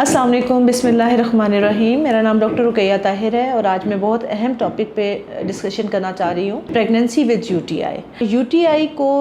अस्सलाम वालेकुम, बिस्मिल्लाहिर्रहमानिर्रहीम। मेरा नाम डॉक्टर रुकैया ताहिर है और आज मैं बहुत अहम टॉपिक पे डिस्कशन करना चाह रही हूँ, प्रेगनेंसी विद यूटीआई। यूटीआई को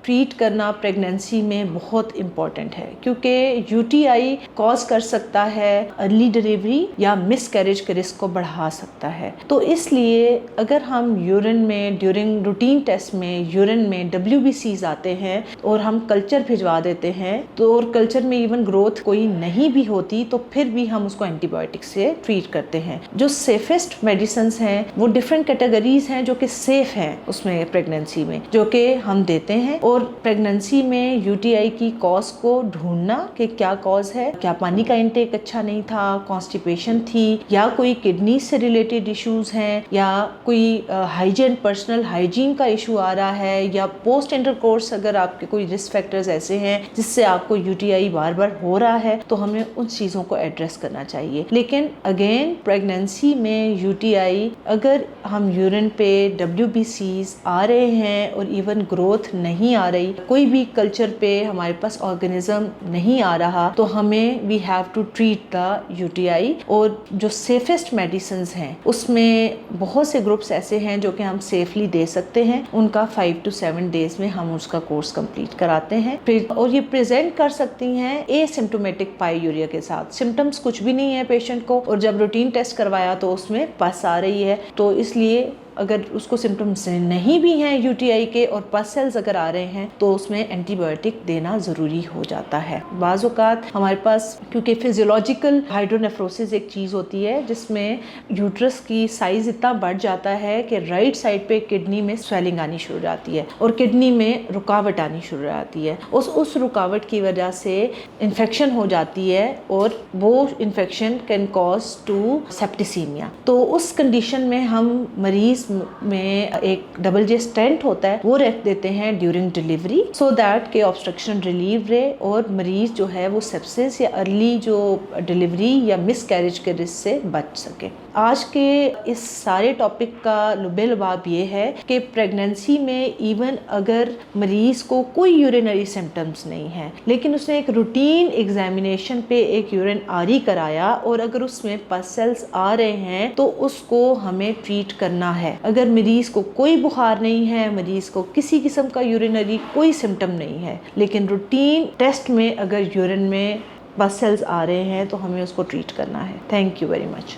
ट्रीट करना प्रेगनेंसी में बहुत इम्पॉर्टेंट है क्योंकि यूटीआई कॉज कर सकता है अर्ली डिलीवरी या मिसकैरेज के रिस्क को बढ़ा सकता है। तो इसलिए अगर हम यूरिन में ड्यूरिंग रूटीन टेस्ट में यूरिन में WBCs आते हैं और हम कल्चर भिजवा देते हैं तो और कल्चर में इवन ग्रोथ कोई नहीं भी होती तो फिर भी हम उसको एंटीबायोटिक से ट्रीट करते हैं। जो सेफेस्ट मेडिसिन्स हैं वो डिफरेंट कैटेगरीज हैं जो कि सेफ हैं उसमें प्रेगनेंसी में, जो कि हम देते हैं। और प्रेगनेंसी में यूटीआई की कॉज को ढूंढना कि क्या कॉज है, क्या पानी का इंटेक अच्छा नहीं था, कॉन्स्टिपेशन थी, या कोई किडनी से रिलेटेड इश्यूज हैं, या कोई हाइजीन पर्सनल हाइजीन का इशू आ रहा है, या पोस्ट इंटरकोर्स अगर आपके कोई रिस्क फैक्टर्स ऐसे हैं जिससे आपको यूटीआई बार बार हो रहा है तो हमें उन चीज़ों को एड्रेस करना चाहिए। लेकिन अगेन प्रेगनेंसी में यूटीआई अगर हम यूरिन पे WBCs आ रहे हैं और इवन ग्रोथ नहीं आ रही, कोई भी कल्चर पे हमारे पास ऑर्गेनिज्म नहीं आ रहा, तो हमें we have to treat the UTI. और जो सेफेस्ट मेडिसिन हैं उसमें बहुत से ग्रुप्स ऐसे हैं जो कि हम सेफली दे सकते हैं। उनका 5 to 7 डेज में हम उसका कोर्स कंप्लीट कराते हैं और ये प्रेजेंट कर सकती हैं एसिम्प्टोमेटिक पाययूरिया के साथ। सिम्टम्स कुछ भी नहीं है पेशेंट को, और जब रूटीन टेस्ट करवाया तो उसमें पस आ रही है। तो इसलिए अगर उसको सिम्टम्स नहीं भी हैं यूटीआई के और पस सेल्स अगर आ रहे हैं तो उसमें एंटीबायोटिक देना ज़रूरी हो जाता है। बाज़ औक़ात हमारे पास क्योंकि फिजियोलॉजिकल हाइड्रोनेफ्रोसिस एक चीज़ होती है जिसमें यूट्रस की साइज़ इतना बढ़ जाता है कि राइट साइड पे किडनी में स्वेलिंग आनी शुरू हो जाती है और किडनी में रुकावट आनी शुरू हो जाती है। उस रुकावट की वजह से इन्फेक्शन हो जाती है और वो infection can cause to septicemia. तो उस कंडीशन में हम मरीज में एक डबल स्टेंट होता है वो रख देते हैं ड्यूरिंग डिलीवरी, सो दैट के ऑब्स्ट्रक्शन रिलीव रहे और मरीज जो है वो सेप्सिस या अर्ली जो डिलीवरी या मिसकैरेज के रिस्क से बच सके। आज के इस सारे टॉपिक का लुबे लुबाब ये है कि प्रेगनेंसी में इवन अगर मरीज को कोई यूरिनरी सिम्टम्स नहीं है लेकिन उसने एक रूटीन एग्जामिनेशन पे एक यूरिन आरी कराया और अगर उसमें पस सेल्स आ रहे हैं तो उसको हमें ट्रीट करना है। अगर मरीज को कोई बुखार नहीं है, मरीज को किसी किस्म का यूरिनरी कोई सिम्टम नहीं है, लेकिन रूटीन टेस्ट में अगर यूरिन में पस सेल्स आ रहे हैं तो हमें उसको ट्रीट करना है। Thank you very much.